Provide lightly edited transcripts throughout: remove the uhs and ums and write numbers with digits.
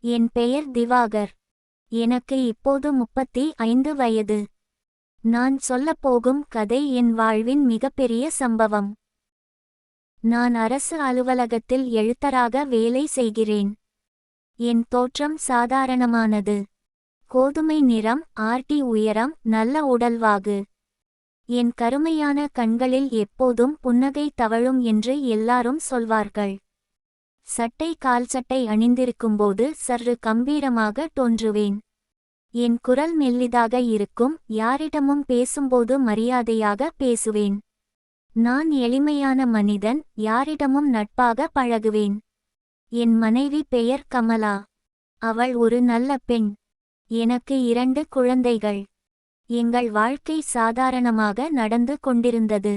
என் பெயர் திவாகர். எனக்கு இப்போது 35 வயது. நான் சொல்லப்போகும் கதை என் வாழ்வின் மிகப்பெரிய சம்பவம். நான் அரசு அலுவலகத்தில் எழுத்தராக வேலை செய்கிறேன். என் தோற்றம் சாதாரணமானது. கோதுமை நிறம், ஆர்டி உயரம், நல்ல உடல்வாகு. என் கருமையான கண்களில் எப்போதும் புன்னகை தவழும் என்று எல்லாரும் சொல்வார்கள். சட்டை கால்சட்டை அணிந்திருக்கும்போது சற்று கம்பீரமாக தோன்றுவேன். என் குரல் மெல்லிதாக இருக்கும், யாரிடமும் பேசும்போது மரியாதையாக பேசுவேன். நான் எளிமையான மனிதன், யாரிடமும் நட்பாக பழகுவேன். என் மனைவி பெயர் கமலா. அவள் ஒரு நல்ல பெண். எனக்கு 2 குழந்தைகள். எங்கள் வாழ்க்கை சாதாரணமாக நடந்து கொண்டிருந்தது.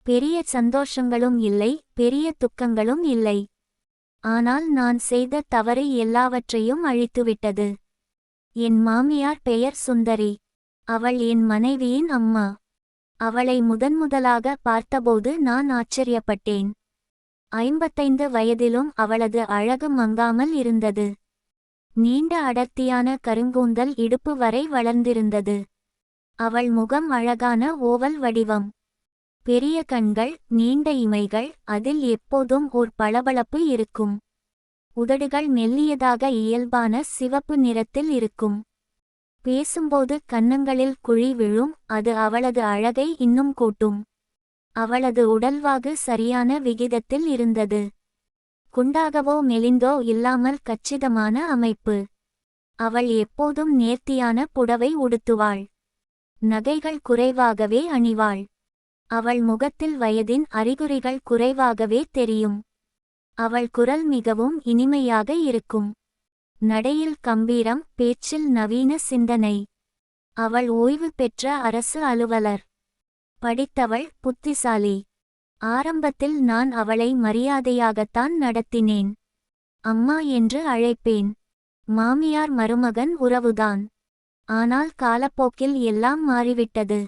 பெரிய சந்தோஷங்களும் இல்லை, பெரிய துக்கங்களும் இல்லை. ஆனால் நான் செய்த தவறு எல்லாவற்றையும் அழித்துவிட்டது. என் மாமியார் பெயர் சுந்தரி. அவள் என் மனைவியின் அம்மா. அவளை முதன்முதலாக பார்த்தபோது நான் ஆச்சரியப்பட்டேன். 55 வயதிலும் அவளது அழகு மங்காமல் இருந்தது. நீண்ட அடர்த்தியான கருங்கூந்தல் இடுப்பு வரை வளர்ந்திருந்தது. அவள் முகம் அழகான ஓவல் வடிவம். பெரிய கண்கள், நீண்ட இமைகள், அதில் எப்போதும் ஓர் பளபளப்பு இருக்கும். உதடுகள் மெல்லியதாக இயல்பான சிவப்பு நிறத்தில் இருக்கும். பேசும்போது கன்னங்களில் குழி விழும், அது அவளது அழகை இன்னும் கூட்டும். அவளது உடல்வாகு சரியான விகிதத்தில் இருந்தது. குண்டாகவோ மெலிந்தோ இல்லாமல் கச்சிதமான அமைப்பு. அவள் எப்போதும் நேர்த்தியான புடவை உடுத்துவாள். நகைகள் குறைவாகவே அணிவாள். அவள் முகத்தில் வயதின் அறிகுறிகள் குறைவாகவே தெரியும். அவள் குரல் மிகவும் இனிமையாக இருக்கும். நடையில் கம்பீரம், பேச்சில் நவீன சிந்தனை. அவள் ஓய்வு பெற்ற அரசு அலுவலர். படித்தவள், புத்திசாலி. ஆரம்பத்தில் நான் அவளை மரியாதையாகத்தான் நடத்தினேன். அம்மா என்று அழைப்பேன். மாமியார் மருமகன் உறவுதான். ஆனால் காலப்போக்கில் எல்லாம் மாறிவிட்டது.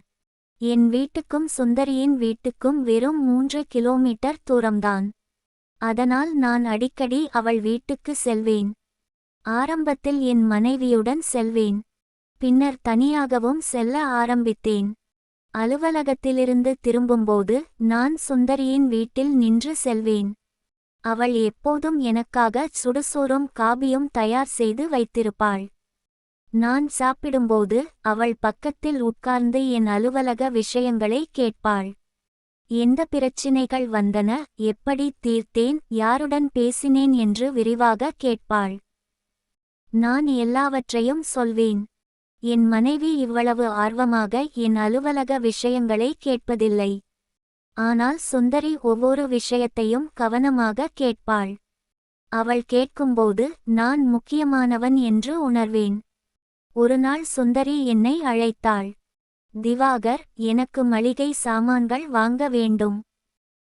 என் வீட்டுக்கும் சுந்தரியின் வீட்டுக்கும் வெறும் 3 கிலோமீட்டர் தூரம்தான். அதனால் நான் அடிக்கடி அவள் வீட்டுக்கு செல்வேன். ஆரம்பத்தில் என் மனைவியுடன் செல்வேன். பின்னர் தனியாகவும் செல்ல ஆரம்பித்தேன். அலுவலகத்திலிருந்து திரும்பும்போது நான் சுந்தரியின் வீட்டில் நின்று செல்வேன். அவள் எப்போதும் எனக்காக சுடுசோறும் காபியும் தயார் செய்து வைத்திருப்பாள். நான் சாப்பிடும்போது அவள் பக்கத்தில் உட்கார்ந்து என் அலுவலக விஷயங்களை கேட்பாள். எந்த பிரச்சினைகள் வந்தன, எப்படி தீர்த்தேன், யாருடன் பேசினேன் என்று விரிவாக கேட்பாள். நான் எல்லாவற்றையும் சொல்வேன். என் மனைவி இவ்வளவு ஆர்வமாக என் அலுவலக விஷயங்களை கேட்பதில்லை. ஆனால் சுந்தரி ஒவ்வொரு விஷயத்தையும் கவனமாக கேட்பாள். அவள் கேட்கும்போது நான் முக்கியமானவன் என்று உணர்வேன். ஒருநாள் சுந்தரி என்னை அழைத்தாள். திவாகர், எனக்கு மளிகை சாமான்கள் வாங்க வேண்டும்.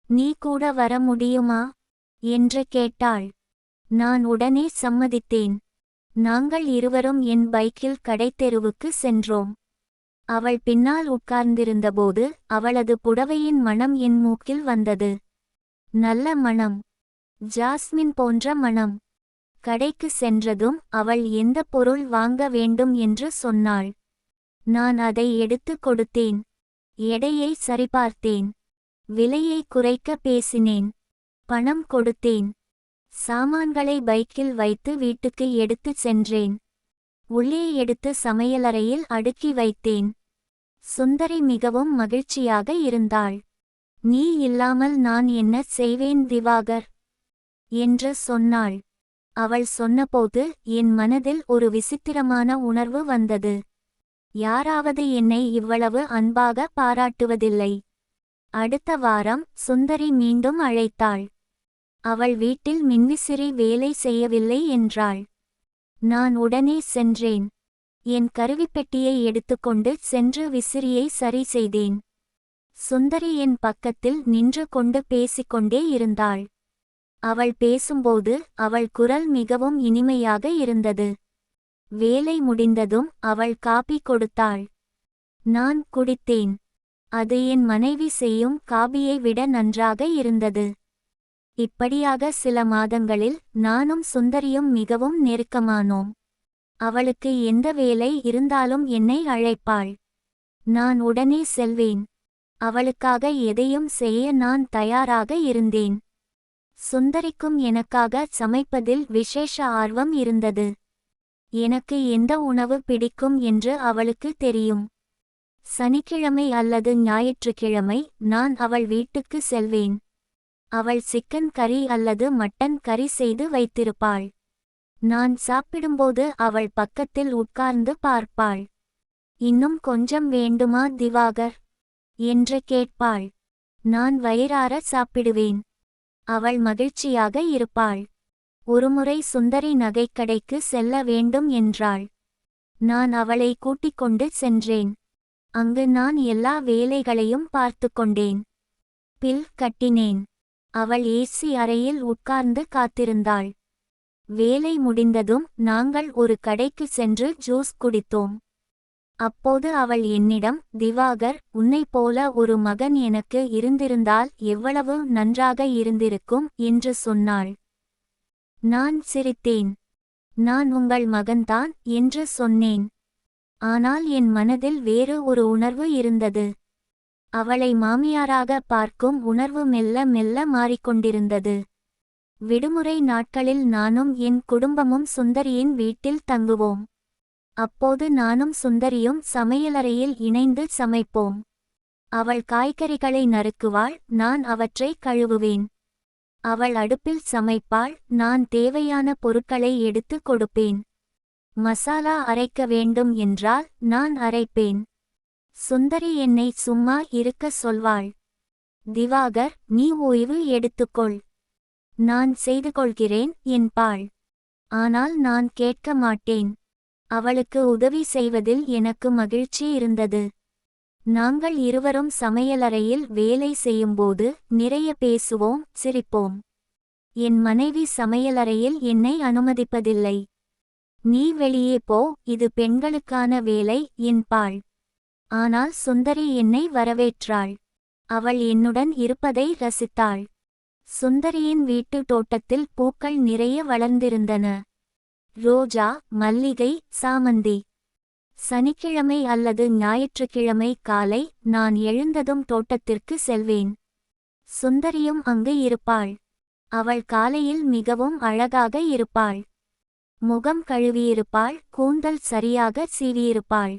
நீ கூட வர முடியுமா என்று கேட்டாள். நான் உடனே சம்மதித்தேன். நாங்கள் இருவரும் என் பைக்கில் கடைத்தெருவுக்கு சென்றோம். அவள் பின்னால் உட்கார்ந்திருந்தபோது அவளது புடவையின் மணம் என் மூக்கில் வந்தது. நல்ல மணம். ஜாஸ்மின் போன்ற மணம். கடைக்கு சென்றதும் அவள் எந்த பொருள் வாங்க வேண்டும் என்று சொன்னாள். நான் அதை எடுத்து கொடுத்தேன். எடையை சரிபார்த்தேன். விலையை குறைக்க பேசினேன். பணம் கொடுத்தேன். சாமான்களை பைக்கில் வைத்து வீட்டுக்கு எடுத்துச் சென்றேன். உள்ளே எடுத்து சமையலறையில் அடுக்கி வைத்தேன். சுந்தரி மிகவும் மகிழ்ச்சியாக இருந்தாள். நீ இல்லாமல் நான் என்ன செய்வேன் திவாகர் என்று சொன்னாள். அவள் சொன்னபோது என் மனதில் ஒரு விசித்திரமான உணர்வு வந்தது. யாராவது என்னை இவ்வளவு அன்பாக பாராட்டுவதில்லை. அடுத்த வாரம் சுந்தரி மீண்டும் அழைத்தாள். அவள் வீட்டில் மின்விசிறி வேலை செய்யவில்லை என்றாள். நான் உடனே சென்றேன். என் கருவிப்பெட்டியை எடுத்துக்கொண்டு சென்று விசிறியை சரி செய்தேன். சுந்தரி என் பக்கத்தில் நின்று கொண்டு பேசிக்கொண்டே இருந்தாள். அவள் பேசும்போது அவள் குரல் மிகவும் இனிமையாக இருந்தது. வேலை முடிந்ததும் அவள் காபி கொடுத்தாள். நான் குடித்தேன். அது என் மனைவி செய்யும் காபியை விட நன்றாக இருந்தது. இப்படியாக சில மாதங்களில் நானும் சுந்தரியும் மிகவும் நெருக்கமானோம். அவளுக்கு எந்த வேலை இருந்தாலும் என்னை அழைப்பாள். நான் உடனே செல்வேன். அவளுக்காக எதையும் செய்ய நான் தயாராக இருந்தேன். சுந்தரிக்கும் எனக்காக சமைப்பதில் விசேஷ ஆர்வம் இருந்தது. எனக்கு எந்த உணவு பிடிக்கும் என்று அவளுக்கு தெரியும். சனிக்கிழமை அல்லது ஞாயிற்றுக்கிழமை நான் அவள் வீட்டுக்கு செல்வேன். அவள் சிக்கன் கறி அல்லது மட்டன் கறி செய்து வைத்திருப்பாள். நான் சாப்பிடும்போது அவள் பக்கத்தில் உட்கார்ந்து பார்ப்பாள். இன்னும் கொஞ்சம் வேண்டுமா திவாகர் என்று கேட்பாள். நான் வயிறார சாப்பிடுவேன். அவள் மகிழ்ச்சியாக இருப்பாள். ஒருமுறை சுந்தரி நகைக்கடைக்கு செல்ல வேண்டும் என்றாள். நான் அவளை கூட்டிக் கொண்டு சென்றேன். அங்கு நான் எல்லா வேலைகளையும் பார்த்து கொண்டேன். பில் கட்டினேன். அவள் ஏசி அறையில் உட்கார்ந்து காத்திருந்தாள். வேலை முடிந்ததும் நாங்கள் ஒரு கடைக்கு சென்று ஜூஸ் குடித்தோம். அப்போது அவள் என்னிடம், திவாகர், உன்னைப் போல ஒரு மகன் எனக்கு இருந்திருந்தால் எவ்வளவு நன்றாக இருந்திருக்கும் என்று சொன்னாள். நான் சிரித்தேன். நான் உங்கள் மகன்தான் என்று சொன்னேன். ஆனால் என் மனதில் வேறு ஒரு உணர்வு இருந்தது. அவளை மாமியாராக பார்க்கும் உணர்வு மெல்ல மெல்ல மாறிக்கொண்டிருந்தது. விடுமுறை நாட்களில் நானும் என் குடும்பமும் சுந்தரியின் வீட்டில் தங்குவோம். அப்போது நானும் சுந்தரியும் சமையலறையில் இணைந்து சமைப்போம். அவள் காய்கறிகளை நறுக்குவாள், நான் அவற்றை கழுவுவேன். அவள் அடுப்பில் சமைப்பாள், நான் தேவையான பொருட்களை எடுத்து கொடுப்பேன். மசாலா அரைக்க வேண்டும் என்றால் நான் அரைப்பேன். சுந்தரி என்னை சும்மா இருக்க சொல்வாள். திவாகர், நீ ஓய்வு எடுத்துக்கொள். நான் செய்து கொள்கிறேன் என்பாள். ஆனால் நான் கேட்க மாட்டேன். அவளுக்கு உதவி செய்வதில் எனக்கு மகிழ்ச்சி இருந்தது. நாங்கள் இருவரும் சமையலறையில் வேலை செய்யும்போது நிறைய பேசுவோம், சிரிப்போம். என் மனைவி சமையலறையில் என்னை அனுமதிப்பதில்லை. நீ வெளியே போ, இது பெண்களுக்கான வேலை என்பாள். ஆனால் சுந்தரி என்னை வரவேற்றாள். அவள் என்னுடன் இருப்பதை ரசித்தாள். சுந்தரியின் வீட்டு தோட்டத்தில் பூக்கள் நிறைய வளர்ந்திருந்தன. ரோஜா, மல்லிகை, சாமந்தி. சனிக்கிழமை அல்லது ஞாயிற்றுக்கிழமை காலை நான் எழுந்ததும் தோட்டத்திற்கு செல்வேன். சுந்தரியும் அங்கு இருப்பாள். அவள் காலையில் மிகவும் அழகாக இருப்பாள். முகம் கழுவியிருப்பாள், கூந்தல் சரியாக சீவியிருப்பாள்.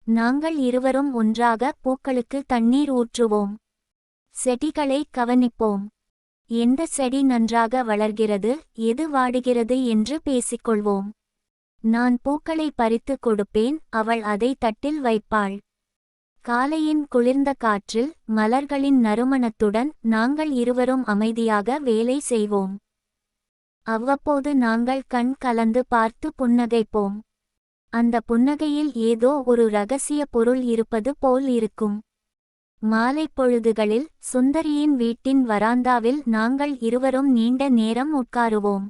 நாங்கள் இருவரும் ஒன்றாக பூக்களுக்கு தண்ணீர் ஊற்றுவோம். செடிகளை கவனிப்போம். எந்த செடி நன்றாக வளர்கிறது, எது வாடுகிறது என்று பேசிக்கொள்வோம். நான் பூக்களை பறித்து கொடுப்பேன், அவள் அதை தட்டில் வைப்பாள். காலையின் குளிர்ந்த காற்றில் மலர்களின் நறுமணத்துடன் நாங்கள் இருவரும் அமைதியாக வேலை செய்வோம். அவ்வப்போது நாங்கள் கண் கலந்து பார்த்து புன்னகைப்போம். அந்த புன்னகையில் ஏதோ ஒரு இரகசிய பொருள் இருப்பது போல் இருக்கும். மாலை பொழுதுகளில் சுந்தரியின் வீட்டின் வராந்தாவில் நாங்கள் இருவரும் நீண்ட நேரம் உட்காருவோம்.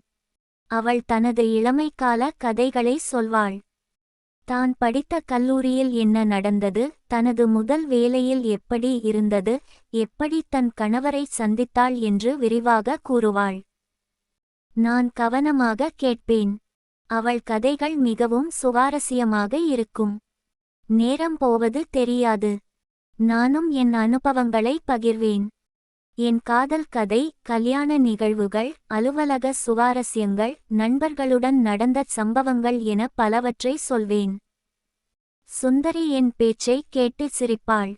அவள் தனது இளமைக்கால கதைகளை சொல்வாள். தான் படித்த கல்லூரியில் என்ன நடந்தது, தனது முதல் வேலையில் எப்படி இருந்தது, எப்படி தன் கணவரை சந்தித்தாள் என்று விரிவாக கூறுவாள். நான் கவனமாக கேட்பேன். அவள் கதைகள் மிகவும் சுவாரஸ்யமாக இருக்கும். நேரம் போவது தெரியாது. நானும் என் அனுபவங்களை பகிர்வேன். என் காதல் கதை, கல்யாண நிகழ்வுகள், அலுவலக சுவாரஸ்யங்கள், நண்பர்களுடன் நடந்த சம்பவங்கள் என பலவற்றை சொல்வேன். சுந்தரி என் பேச்சை கேட்டு சிரிப்பாள்.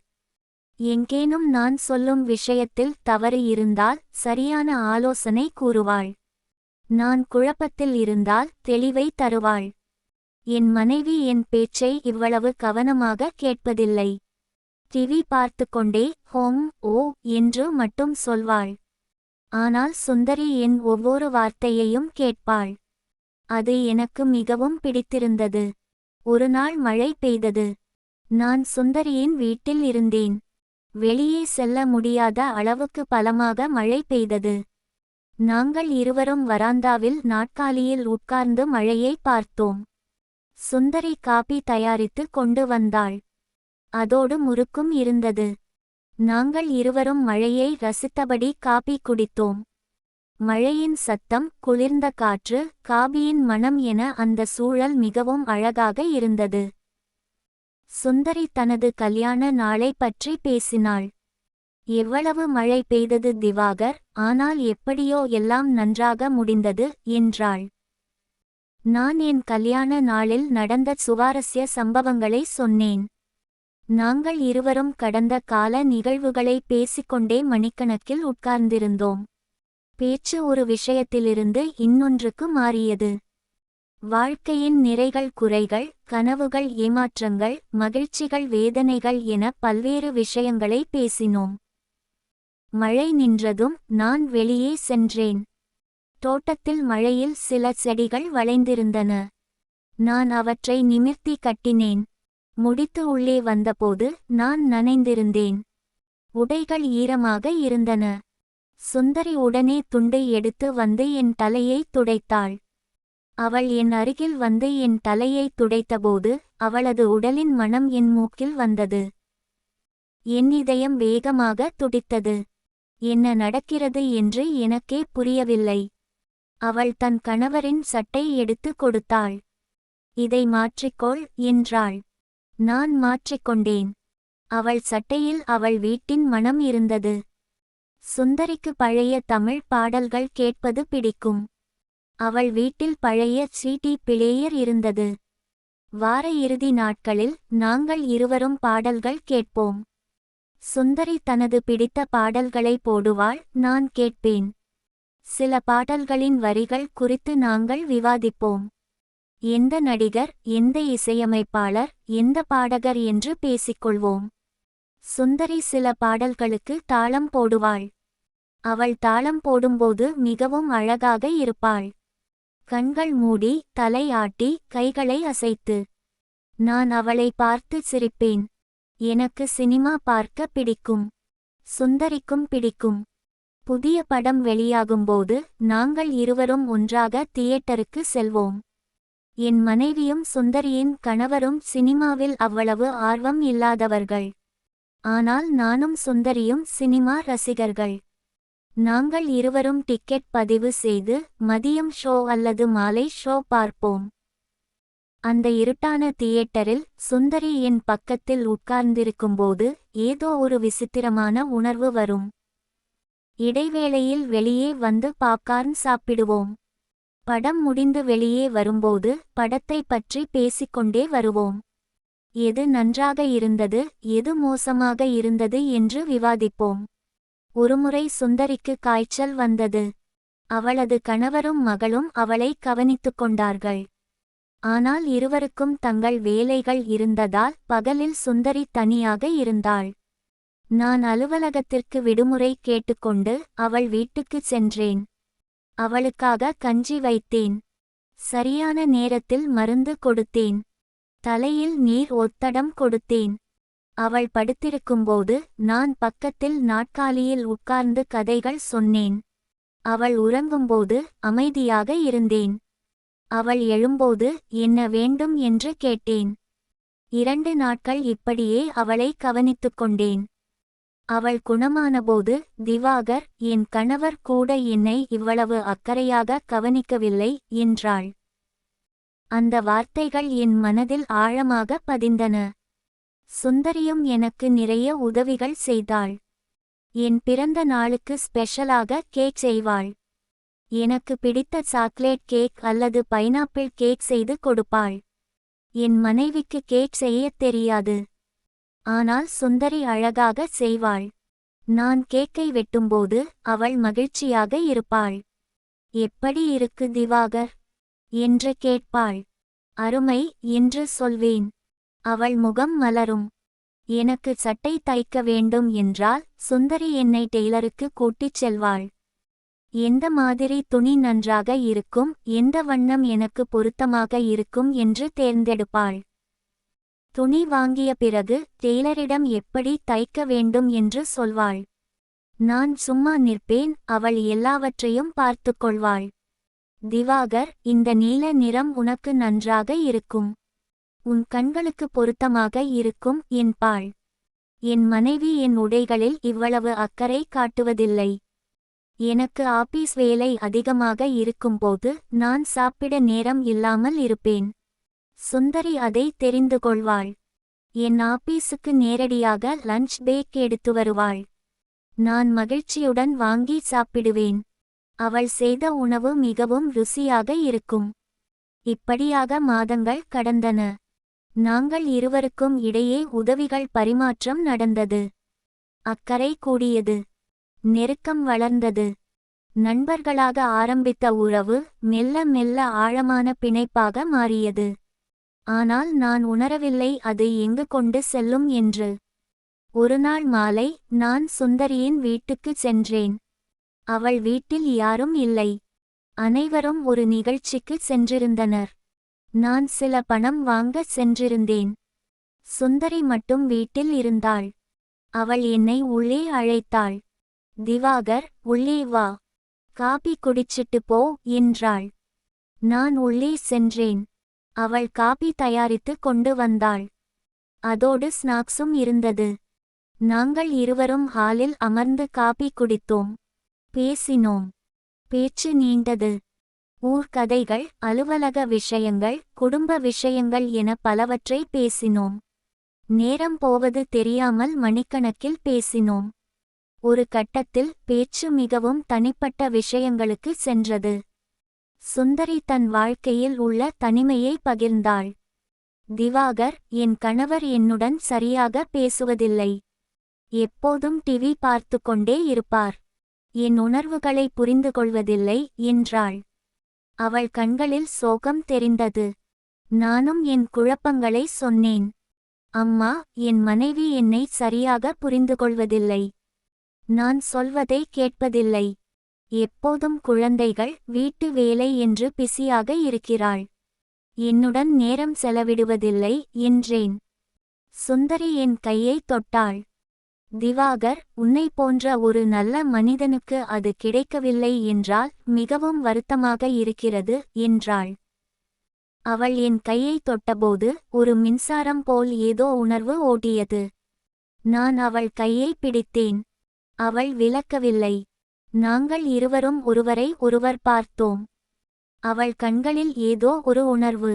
எங்கேனும் நான் சொல்லும் விஷயத்தில் தவறு இருந்தால் சரியான ஆலோசனை கூறுவாள். நான் குழப்பத்தில் இருந்தால் தெளிவை தருவாள். என் மனைவி என் பேச்சை இவ்வளவு கவனமாக கேட்பதில்லை. டிவி பார்த்து கொண்டே ஹோம் ஓ என்று மட்டும் சொல்வாள். ஆனால் சுந்தரி என் ஒவ்வொரு வார்த்தையையும் கேட்பாள். அது எனக்கு மிகவும் பிடித்திருந்தது. ஒரு நாள் மழை பெய்தது. நான் சுந்தரியின் வீட்டில் இருந்தேன். வெளியே செல்ல முடியாத அளவுக்கு பலமாக மழை பெய்தது. நாங்கள் இருவரும் வராந்தாவில் நாற்காலியில் உட்கார்ந்து மழையை பார்த்தோம். சுந்தரி காபி தயாரித்து கொண்டு வந்தாள். அதோடு முறுக்கும் இருந்தது. நாங்கள் இருவரும் மழையை ரசித்தபடி காபி குடித்தோம். மழையின் சத்தம், குளிர்ந்த காற்று, காபியின் மணம் என அந்த சூழல் மிகவும் அழகாக இருந்தது. சுந்தரி தனது கல்யாண நாளை பற்றி பேசினாள். எவ்வளவு மழை பெய்தது திவாகர், ஆனால் எப்படியோ எல்லாம் நன்றாக முடிந்தது என்றாள். நான் என் கல்யாண நாளில் நடந்த சுவாரஸ்ய சம்பவங்களை சொன்னேன். நாங்கள் இருவரும் கடந்த கால நிகழ்வுகளை பேசிக்கொண்டே மணிக்கணக்கில் உட்கார்ந்திருந்தோம். பேச்சு ஒரு விஷயத்திலிருந்து இன்னொன்றுக்கு மாறியது. வாழ்க்கையின் நிறைகள் குறைகள், கனவுகள் ஏமாற்றங்கள், மகிழ்ச்சிகள் வேதனைகள் என பல்வேறு விஷயங்களை பேசினோம். மழை நின்றதும் நான் வெளியே சென்றேன். தோட்டத்தில் மழையில் சில செடிகள் வளைந்திருந்தன. நான் அவற்றை நிமிர்த்தி கட்டினேன். முடித்து உள்ளே வந்தபோது நான் நனைந்திருந்தேன். உடைகள் ஈரமாக இருந்தன. சுந்தரி உடனே துண்டை எடுத்து வந்து என் தலையை துடைத்தாள். அவள் என் அருகில் வந்து என் தலையை துடைத்தபோது அவளது உடலின் மணம் என் மூக்கில் வந்தது. என் இதயம் வேகமாக துடித்தது. என்ன நடக்கிறது என்று எனக்கே புரியவில்லை. அவள் தன் கணவரின் சட்டை எடுத்து கொடுத்தாள். இதை மாற்றிக்கொள் என்றாள். நான் மாற்றிக்கொண்டேன். அவள் சட்டையில் அவள் வீட்டின் மணம் இருந்தது. சுந்தரிக்கு பழைய தமிழ் பாடல்கள் கேட்பது பிடிக்கும். அவள் வீட்டில் பழைய சிடி பிளேயர் இருந்தது. வார இறுதி நாட்களில் நாங்கள் இருவரும் பாடல்கள் கேட்போம். சுந்தரி தனது பிடித்த பாடல்களை போடுவாள், நான் கேட்பேன். சில பாடல்களின் வரிகள் குறித்து நாங்கள் விவாதிப்போம். எந்த நடிகர், எந்த இசையமைப்பாளர், எந்த பாடகர் என்று பேசிக்கொள்வோம். சுந்தரி சில பாடல்களுக்கு தாளம் போடுவாள். அவள் தாளம் போடும்போது மிகவும் அழகாக இருப்பாள். கண்கள் மூடி, தலை ஆட்டி, கைகளை அசைத்து. நான் அவளை பார்த்து சிரிப்பேன். எனக்கு சினிமா பார்க்க பிடிக்கும். சுந்தரிக்கும் பிடிக்கும். புதிய படம் வெளியாகும்போது நாங்கள் இருவரும் ஒன்றாக தியேட்டருக்கு செல்வோம். என் மனைவியும் சுந்தரியின் கணவரும் சினிமாவில் அவ்வளவு ஆர்வம் இல்லாதவர்கள். ஆனால் நானும் சுந்தரியும் சினிமா ரசிகர்கள். நாங்கள் இருவரும் டிக்கெட் பதிவு செய்து மதியம் ஷோ அல்லது மாலை ஷோ பார்ப்போம். அந்த இருட்டான தியேட்டரில் சுந்தரி என் பக்கத்தில் உட்கார்ந்திருக்கும்போது ஏதோ ஒரு விசித்திரமான உணர்வு வரும். இடைவேளையில் வெளியே வந்து பாப்கார்ன் சாப்பிடுவோம். படம் முடிந்து வெளியே வரும்போது படத்தை பற்றி பேசிக்கொண்டே வருவோம். எது நன்றாக இருந்தது, எது மோசமாக இருந்தது என்று விவாதிப்போம். ஒருமுறை சுந்தரிக்கு காய்ச்சல் வந்தது. அவளது கணவரும் மகளும் அவளை கவனித்துக் கொண்டார்கள். ஆனால் இருவருக்கும் தங்கள் வேலைகள் இருந்ததால் பகலில் சுந்தரி தனியாக இருந்தாள். நான் அலுவலகத்திற்கு விடுமுறை கேட்டுக்கொண்டு அவள் வீட்டுக்குச் சென்றேன். அவளுக்காக கஞ்சி வைத்தேன். சரியான நேரத்தில் மருந்து கொடுத்தேன். தலையில் நீர் ஒத்தடம் கொடுத்தேன். அவள் படுத்திருக்கும்போது நான் பக்கத்தில் நாற்காலியில் உட்கார்ந்து கதைகள் சொன்னேன். அவள் உறங்கும்போது அமைதியாக இருந்தேன். அவள் எழும்போது என்ன வேண்டும் என்று கேட்டேன். 2 நாட்கள் இப்படியே அவளை கவனித்துக் கொண்டேன். அவள் குணமானபோது, திவாகர், என் கணவர் கூட என்னை இவ்வளவு அக்கறையாக கவனிக்கவில்லை என்றாள். அந்த வார்த்தைகள் என் மனதில் ஆழமாக பதிந்தன. சுந்தரியும் எனக்கு நிறைய உதவிகள் செய்தாள். என் பிறந்த நாளுக்கு ஸ்பெஷலாக கேக் செய்வாள். எனக்கு பிடித்த சாக்லேட் கேக் அல்லது பைனாப்பிள் கேக் செய்து கொடுப்பாள். என் மனைவிக்கு கேக் செய்யத் தெரியாது. ஆனால் சுந்தரி அழகாக செய்வாள். நான் கேக்கை வெட்டும்போது அவள் மகிழ்ச்சியாக இருப்பாள். எப்படி இருக்கு திவாகர் என்று கேட்பாள். அருமை என்று சொல்வேன். அவள் முகம் மலரும். எனக்கு சட்டை தைக்க வேண்டும் என்றால் சுந்தரி என்னை டெய்லருக்கு கூட்டிச் செல்வாள். எந்த மாதிரி துணி நன்றாக இருக்கும், எந்த வண்ணம் எனக்கு பொருத்தமாக இருக்கும் என்று தேர்ந்தெடுப்பாள். துணி வாங்கிய பிறகு டெய்லரிடம் எப்படி தைக்க வேண்டும் என்று சொல்வாள். நான் சும்மா நிற்பேன், அவள் எல்லாவற்றையும் பார்த்துக்கொள்வாள். திவாகர், இந்த நீல நிறம் உனக்கு நன்றாக இருக்கும். உன் கண்களுக்கு பொருத்தமாக இருக்கும் என்பாள். என் மனைவி என் உடைகளில் இவ்வளவு அக்கறை காட்டுவதில்லை. எனக்கு ஆபீஸ் வேலை அதிகமாக இருக்கும்போது நான் சாப்பிட நேரம் இல்லாமல் இருப்பேன். சுந்தரி அதை தெரிந்து கொள்வாள். என் ஆபீஸுக்கு நேரடியாக லஞ்ச் பேக் எடுத்து வருவாள். நான் மகிழ்ச்சியுடன் வாங்கி சாப்பிடுவேன். அவள் செய்த உணவு மிகவும் ருசியாக இருக்கும். இப்படியாக மாதங்கள் கடந்தன. நாங்கள் இருவருக்கும் இடையே உதவிகள் பரிமாற்றம் நடந்தது. அக்கறை கூடியது. நெருக்கம் வளர்ந்தது. நண்பர்களாக ஆரம்பித்த உறவு மெல்ல மெல்ல ஆழமான பிணைப்பாக மாறியது. ஆனால் நான் உணரவில்லை அது எங்கு கொண்டு செல்லும் என்று. ஒருநாள் மாலை நான் சுந்தரியின் வீட்டுக்குச் சென்றேன். அவள் வீட்டில் யாரும் இல்லை. அனைவரும் ஒரு நிகழ்ச்சிக்கு சென்றிருந்தனர். நான் சில பணம் வாங்க சென்றிருந்தேன். சுந்தரி மட்டும் வீட்டில் இருந்தாள். அவள் என்னை உள்ளே அழைத்தாள். திவாகர், உள்ளே வா. காபி குடிச்சிட்டு போ என்றாள். நான் உள்ளே சென்றேன். அவள் காபி தயாரித்து கொண்டு வந்தாள். அதோடு ஸ்நாக்ஸும் இருந்தது. நாங்கள் இருவரும் ஹாலில் அமர்ந்து காபி குடித்தோம். பேசினோம். பேச்சு நீண்டது. ஊர்கதைகள், அலுவலக விஷயங்கள், குடும்ப விஷயங்கள் என பலவற்றை பேசினோம். நேரம் போவது தெரியாமல் மணிக்கணக்கில் பேசினோம். ஒரு கட்டத்தில் பேச்சு மிகவும் தனிப்பட்ட விஷயங்களுக்கு சென்றது. சுந்தரி தன் வாழ்க்கையில் உள்ள தனிமையை பகிர்ந்தாள். திவாகர், என் கணவர் என்னுடன் சரியாக பேசுவதில்லை. எப்போதும் டிவி பார்த்து கொண்டே இருப்பார். என் உணர்வுகளை புரிந்து கொள்வதில்லை என்றாள். அவள் கண்களில் சோகம் தெரிந்தது. நானும் என் குழப்பங்களை சொன்னேன். அம்மா, என் மனைவி என்னை சரியாக புரிந்து கொள்வதில்லை. நான் சொல்வதை கேட்பதில்லை. எப்போதும் குழந்தைகள், வீட்டு வேலை என்று பிஸியாக இருக்கிறாள். என்னுடன் நேரம் செலவிடுவதில்லை என்றேன். சுந்தரி என் கையை தொட்டாள். திவாகர், உன்னை போன்ற ஒரு நல்ல மனிதனுக்கு அது கிடைக்கவில்லை என்றால் மிகவும் வருத்தமாக இருக்கிறது என்றாள். அவள் என் கையை தொட்டபோது ஒரு மின்சாரம் போல் ஏதோ உணர்வு ஓடியது. நான் அவள் கையை பிடித்தேன். அவள் விலக்கவில்லை. நாங்கள் இருவரும் ஒருவரை ஒருவர் பார்த்தோம். அவள் கண்களில் ஏதோ ஒரு உணர்வு.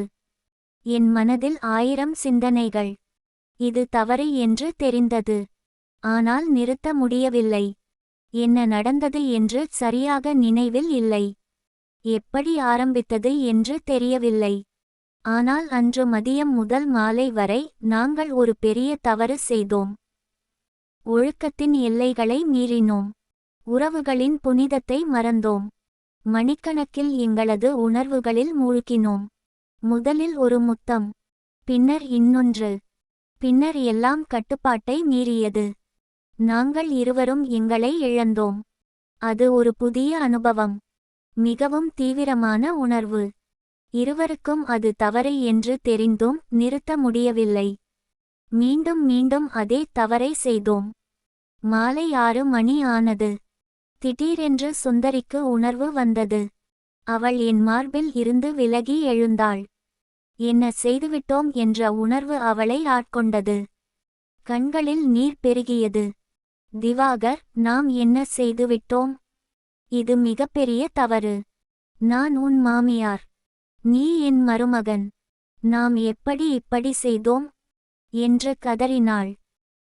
என் மனதில் 1000 சிந்தனைகள். இது தவறு என்று தெரிந்தது. ஆனால் நிறுத்த முடியவில்லை. என்ன நடந்தது என்று சரியாக நினைவில் இல்லை. எப்படி ஆரம்பித்தது என்று தெரியவில்லை. ஆனால் அன்று மதியம் முதல் மாலை வரை நாங்கள் ஒரு பெரிய தவறு செய்தோம். ஒழுக்கத்தின் எல்லைகளை மீறினோம். உறவுகளின் புனிதத்தை மறந்தோம். மணிக்கணக்கில் எங்களது உணர்வுகளில் மூழ்கினோம். முதலில் ஒரு முத்தம். பின்னர் இன்னொன்று. பின்னர் எல்லாம் கட்டுப்பாட்டை மீறியது. நாங்கள் இருவரும் எங்களை இழந்தோம். அது ஒரு புதிய அனுபவம். மிகவும் தீவிரமான உணர்வு. இருவருக்கும் அது தவறு என்று தெரிந்தும் நிறுத்த முடியவில்லை. மீண்டும் மீண்டும் அதே தவறை செய்தோம். மாலை 6 மணி ஆனது. திடீரென்று சுந்தரிக்கு உணர்வு வந்தது. அவள் என் மார்பில் இருந்து விலகி எழுந்தாள். என்ன செய்துவிட்டோம் என்ற உணர்வு அவளை ஆட்கொண்டது. கண்களில் நீர் பெருகியது. திவாகர், நாம் என்ன செய்துவிட்டோம்? இது மிகப்பெரிய தவறு. நான் உன் மாமியார். நீ என் மருமகன். நாம் எப்படி இப்படி செய்தோம் என்று கதறினாள்.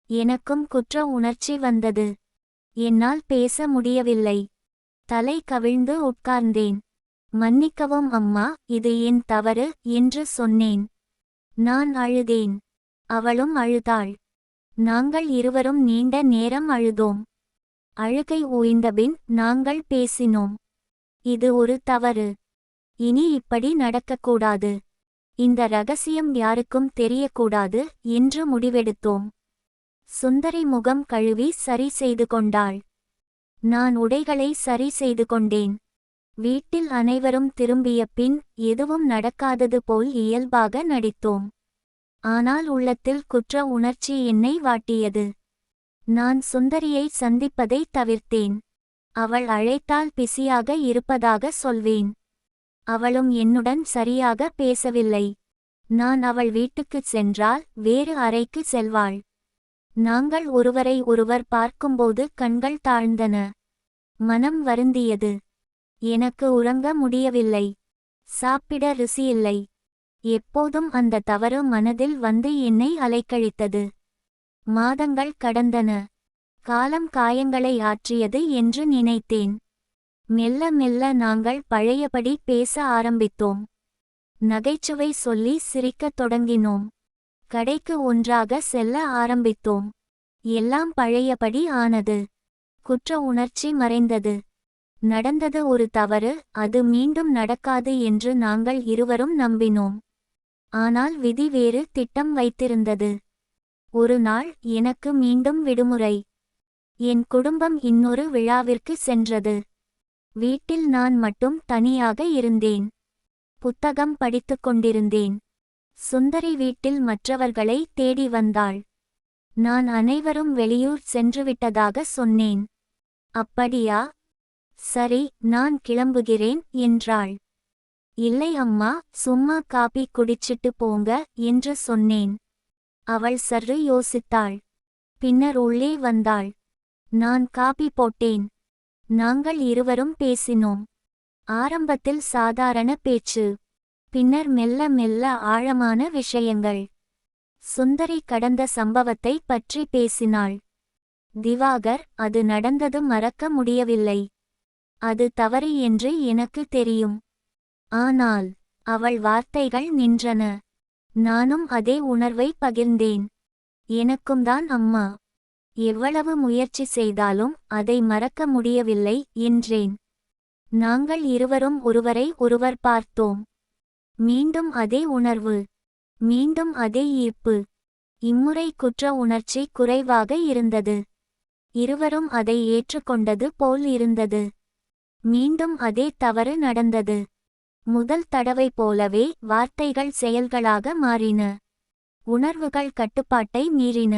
எனக்கும் குற்ற உணர்ச்சி வந்தது. என்னால் பேச முடியவில்லை. தலை கவிழ்ந்து உட்கார்ந்தேன். மன்னிக்கவும் அம்மா, இது என் தவறு என்று சொன்னேன். நான் அழுதேன். அவளும் அழுதாள். நாங்கள் இருவரும் நீண்ட நேரம் அழுதோம். அழுகை ஓய்ந்தபின் நாங்கள் பேசினோம். இது ஒரு தவறு. இனி இப்படி நடக்கக்கூடாது. இந்த ரகசியம் யாருக்கும் தெரியக்கூடாது என்று முடிவெடுத்தோம். சுந்தரி முகம் கழுவி சரி செய்து கொண்டாள். நான் உடைகளை சரி செய்து கொண்டேன். வீட்டில் அனைவரும் திரும்பிய பின் எதுவும் நடக்காதது போல் இயல்பாக நடித்தோம். ஆனால் உள்ளத்தில் குற்ற உணர்ச்சி என்னை வாட்டியது. நான் சுந்தரியை சந்திப்பதை தவிர்த்தேன். அவள் அழைத்தால் பிஸியாக இருப்பதாக சொல்வேன். அவளும் என்னுடன் சரியாக பேசவில்லை. நான் அவள் வீட்டுக்குச் சென்றால் வேறு அறைக்கு செல்வாள். நாங்கள் ஒருவரை ஒருவர் பார்க்கும்போது கண்கள் தாழ்ந்தன. மனம் வருந்தியது. எனக்கு உறங்க முடியவில்லை. சாப்பிட ருசியில்லை. எப்போதும் அந்த தவறு மனதில் வந்து என்னை அலைக்கழித்தது. மாதங்கள் கடந்தன. காலம் காயங்களை ஆற்றியது என்று நினைத்தேன். மெல்ல மெல்ல நாங்கள் பழையபடி பேச ஆரம்பித்தோம். நகைச்சுவை சொல்லி சிரிக்கத் தொடங்கினோம். கடைக்கு ஒன்றாக செல்ல ஆரம்பித்தோம். எல்லாம் பழையபடி ஆனது. குற்ற உணர்ச்சி மறைந்தது. நடந்தது ஒரு தவறு, அது மீண்டும் நடக்காது என்று நாங்கள் இருவரும் நம்பினோம். ஆனால் விதி வேறு திட்டம் வைத்திருந்தது. ஒரு நாள் எனக்கு மீண்டும் விடுமுறை. என் குடும்பம் இன்னொரு விழாவிற்கு சென்றது. வீட்டில் நான் மட்டும் தனியாக இருந்தேன். புத்தகம் படித்துக் கொண்டிருந்தேன். சுந்தரி வீட்டில் மற்றவர்களை தேடி வந்தாள். நான் அனைவரும் வெளியூர் சென்றுவிட்டதாக சொன்னேன். அப்படியா? சரி, நான் கிளம்புகிறேன் என்றாள். இல்லை அம்மா, சும்மா காபி குடிச்சிட்டு போங்க என்று சொன்னேன். அவள் சற்று யோசித்தாள். பின்னர் உள்ளே வந்தாள். நான் காபி போட்டேன். நாங்கள் இருவரும் பேசினோம். ஆரம்பத்தில் சாதாரண பேச்சு. பின்னர் மெல்ல மெல்ல ஆழமான விஷயங்கள். சுந்தரி கடந்த சம்பவத்தை பற்றி பேசினாள். திவாகர், அது நடந்தது மறக்க முடியவில்லை. அது தவறு என்று எனக்கு தெரியும். ஆனால் அவள் வார்த்தைகள் நின்றன. நானும் அதே உணர்வை பகிர்ந்தேன். எனக்கும்தான் அம்மா. எவ்வளவு முயற்சி செய்தாலும் அதை மறக்க முடியவில்லை என்றேன். நாங்கள் இருவரும் ஒருவரை ஒருவர் பார்த்தோம். மீண்டும் அதே உணர்வு. மீண்டும் அதே ஈர்ப்பு. இம்முறை குற்ற உணர்ச்சி குறைவாக இருந்தது. இருவரும் அதை ஏற்றுக்கொண்டது போல் இருந்தது. மீண்டும் அதே தவறு நடந்தது. முதல் தடவை போலவே வார்த்தைகள் செயல்களாக மாறின. உணர்வுகள் கட்டுப்பாட்டை மீறின.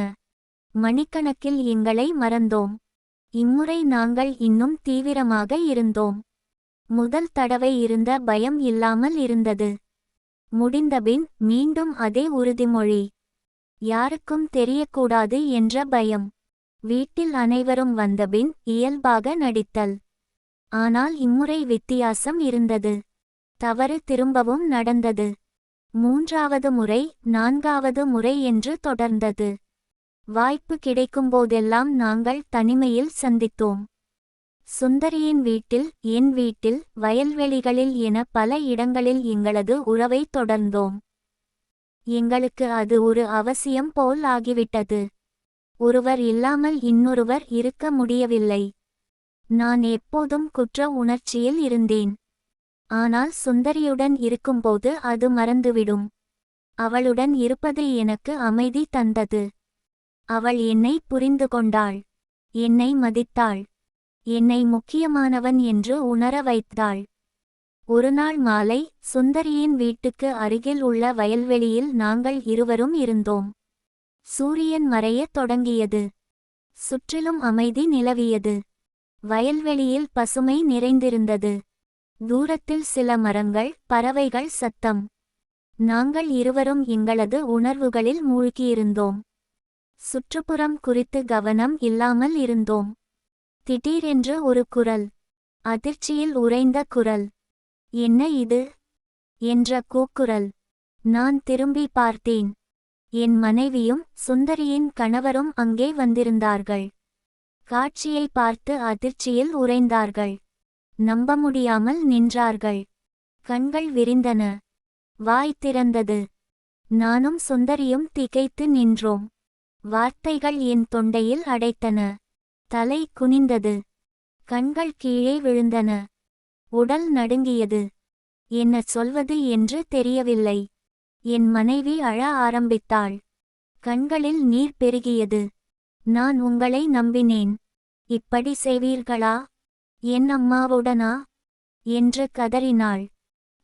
மணிக்கணக்கில் எங்களை மறந்தோம். இம்முறை நாங்கள் இன்னும் தீவிரமாக இருந்தோம். முதல் தடவை இருந்த பயம் இல்லாமல் இருந்தது. முடிந்தபின் மீண்டும் அதே உறுதிமொழி. யாருக்கும் தெரியக்கூடாது என்ற பயம். வீட்டில் அனைவரும் வந்தபின் இயல்பாக நடித்தல். ஆனால் இம்முறை வித்தியாசம் இருந்தது. தவறு திரும்பவும் நடந்தது. மூன்றாவது முறை, நான்காவது முறை என்று தொடர்ந்தது. வாய்ப்பு கிடைக்கும்போதெல்லாம் நாங்கள் தனிமையில் சந்தித்தோம். சுந்தரியின் வீட்டில், என் வீட்டில், வயல்வெளிகளில் என பல இடங்களில் எங்களது உறவை தொடர்ந்தோம். எங்களுக்கு அது ஒரு அவசியம் போல் ஆகிவிட்டது. ஒருவர் இல்லாமல் இன்னொருவர் இருக்க முடியவில்லை. நான் எப்போதும் குற்ற உணர்ச்சியில் இருந்தேன். ஆனால் சுந்தரியுடன் இருக்கும்போது அது மறந்துவிடும். அவளுடன் இருப்பது எனக்கு அமைதி தந்தது. அவள் என்னை புரிந்து கொண்டாள். என்னை மதித்தாள். என்னை முக்கியமானவன் என்று உணர வைத்தாள். ஒருநாள் மாலை, சுந்தரியின் வீட்டுக்கு அருகில் உள்ள வயல்வெளியில் நாங்கள் இருவரும் இருந்தோம். சூரியன் மறையத் தொடங்கியது. சுற்றிலும் அமைதி நிலவியது. வயல்வெளியில் பசுமை நிறைந்திருந்தது. தூரத்தில் சில மரங்கள், பறவைகள் சத்தம். நாங்கள் இருவரும் எங்களது உணர்வுகளில் மூழ்கியிருந்தோம். சுற்றுப்புறம் குறித்து கவனம் இல்லாமல் இருந்தோம். திடீரென்று ஒரு குரல். அதிர்ச்சியில் உறைந்த குரல். என்ன இது என்ற கூக்குரல். நான் திரும்பி பார்த்தேன். என் மனைவியும் சுந்தரியின் கணவரும் அங்கே வந்திருந்தார்கள். காட்சியை பார்த்து அதிர்ச்சியில் உறைந்தார்கள். நம்ப முடியாமல் நின்றார்கள். கண்கள் விரிந்தன. வாய் திறந்தது. நானும் சுந்தரியும் திகைத்து நின்றோம். வார்த்தைகள் என் தொண்டையில் அடைத்தன. தலை குனிந்தது. கண்கள் கீழே விழுந்தன. உடல் நடுங்கியது. என்ன சொல்வது என்று தெரியவில்லை. என் மனைவி அழ ஆரம்பித்தாள். கண்களில் நீர் பெருகியது. நான் உங்களை நம்பினேன். இப்படி செய்வீர்களா? என் அம்மாவுடனா? என்று கதறினாள்.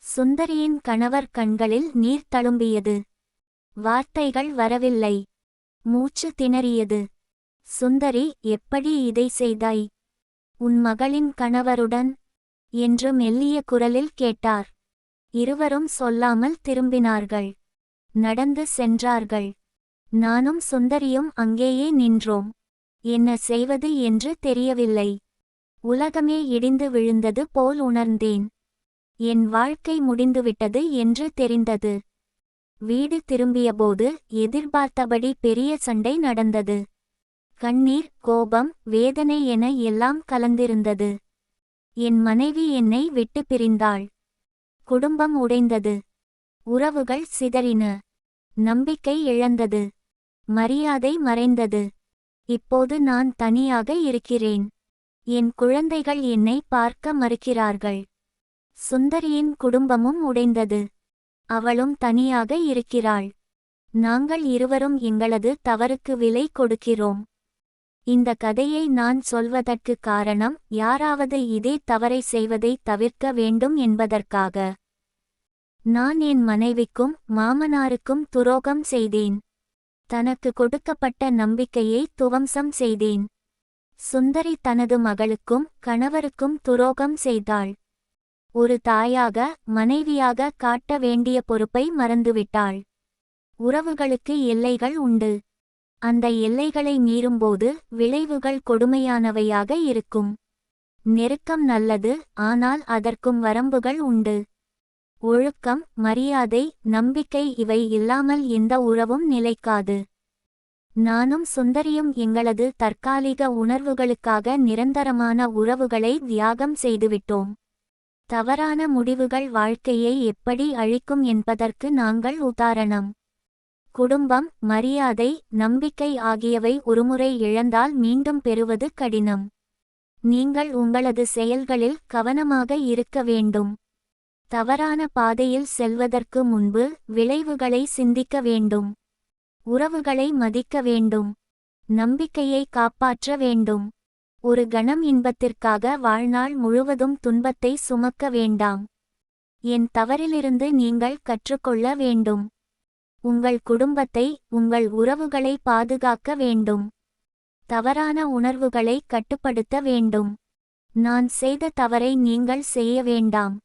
சுந்தரியின் கணவர் கண்களில் நீர் தழும்பியது. வார்த்தைகள் வரவில்லை. மூச்சு திணறியது. சுந்தரி, எப்படி இதை செய்தாய்? உன் மகளின் கணவருடன்? என்று மெல்லிய குரலில் கேட்டார். இருவரும் சொல்லாமல் திரும்பினார்கள். நடந்து சென்றார்கள். நானும் சுந்தரியும் அங்கேயே நின்றோம். என்ன செய்வது என்று தெரியவில்லை. உலகமே இடிந்து விழுந்தது போல் உணர்ந்தேன். என் வாழ்க்கை முடிந்துவிட்டது என்று தெரிந்தது. வீடு திரும்பியபோது எதிர்பார்த்தபடி பெரிய சண்டை நடந்தது. கண்ணீர், கோபம், வேதனை என எல்லாம் கலந்திருந்தது. என் மனைவி என்னை விட்டு பிரிந்தாள். குடும்பம் உடைந்தது. உறவுகள் சிதறின. நம்பிக்கை இழந்தது. மரியாதை மறைந்தது. இப்போது நான் தனியாக இருக்கிறேன். என் குழந்தைகள் என்னை பார்க்க மறுக்கிறார்கள். சுந்தரியின் குடும்பமும் உடைந்தது. அவளும் தனியாக இருக்கிறாள். நாங்கள் இருவரும் எங்களது தவறுக்கு விலை கொடுக்கிறோம். இந்த கதையை நான் சொல்வதற்கு காரணம், யாராவது இதே தவறை செய்வதை தவிர்க்க வேண்டும் என்பதற்காக. நான் என் மனைவிக்கும் மாமனாருக்கும் துரோகம் செய்தேன். தனக்கு கொடுக்கப்பட்ட நம்பிக்கையை துவம்சம் செய்தேன். சுந்தரி தனது மகளுக்கும் கணவருக்கும் துரோகம் செய்தாள். ஒரு தாயாக, மனைவியாக காட்ட வேண்டிய பொறுப்பை மறந்துவிட்டாள். உறவுகளுக்கு எல்லைகள் உண்டு. அந்த எல்லைகளை மீறும்போது விளைவுகள் கொடுமையானவையாக இருக்கும். நெருக்கம் நல்லது, ஆனால் அதற்கும் வரம்புகள் உண்டு. ஒழுக்கம், மரியாதை, நம்பிக்கை இவை இல்லாமல் எந்த உறவும் நிலைக்காது. நானும் சுந்தரியும் எங்களது தற்காலிக உணர்வுகளுக்காக நிரந்தரமான உறவுகளை தியாகம் செய்துவிட்டோம். தவறான முடிவுகள் வாழ்க்கையை எப்படி அழிக்கும் என்பதற்கு நாங்கள் உதாரணம். குடும்பம், மரியாதை, நம்பிக்கை ஆகியவை ஒருமுறை இழந்தால் மீண்டும் பெறுவது கடினம். நீங்கள் உங்களது செயல்களில் கவனமாக இருக்க வேண்டும். தவறான பாதையில் செல்வதற்கு முன்பு விளைவுகளை சிந்திக்க வேண்டும். உறவுகளை மதிக்க வேண்டும். நம்பிக்கையை காப்பாற்ற வேண்டும். ஒரு கணம் இன்பத்திற்காக வாழ்நாள் முழுவதும் துன்பத்தை சுமக்க வேண்டாம். என் தவறிலிருந்து நீங்கள் கற்றுக்கொள்ள வேண்டும். உங்கள் குடும்பத்தை, உங்கள் உறவுகளை பாதுகாக்க வேண்டும். தவறான உணர்வுகளை கட்டுப்படுத்த வேண்டும். நான் செய்த தவறை நீங்கள் செய்ய வேண்டாம்.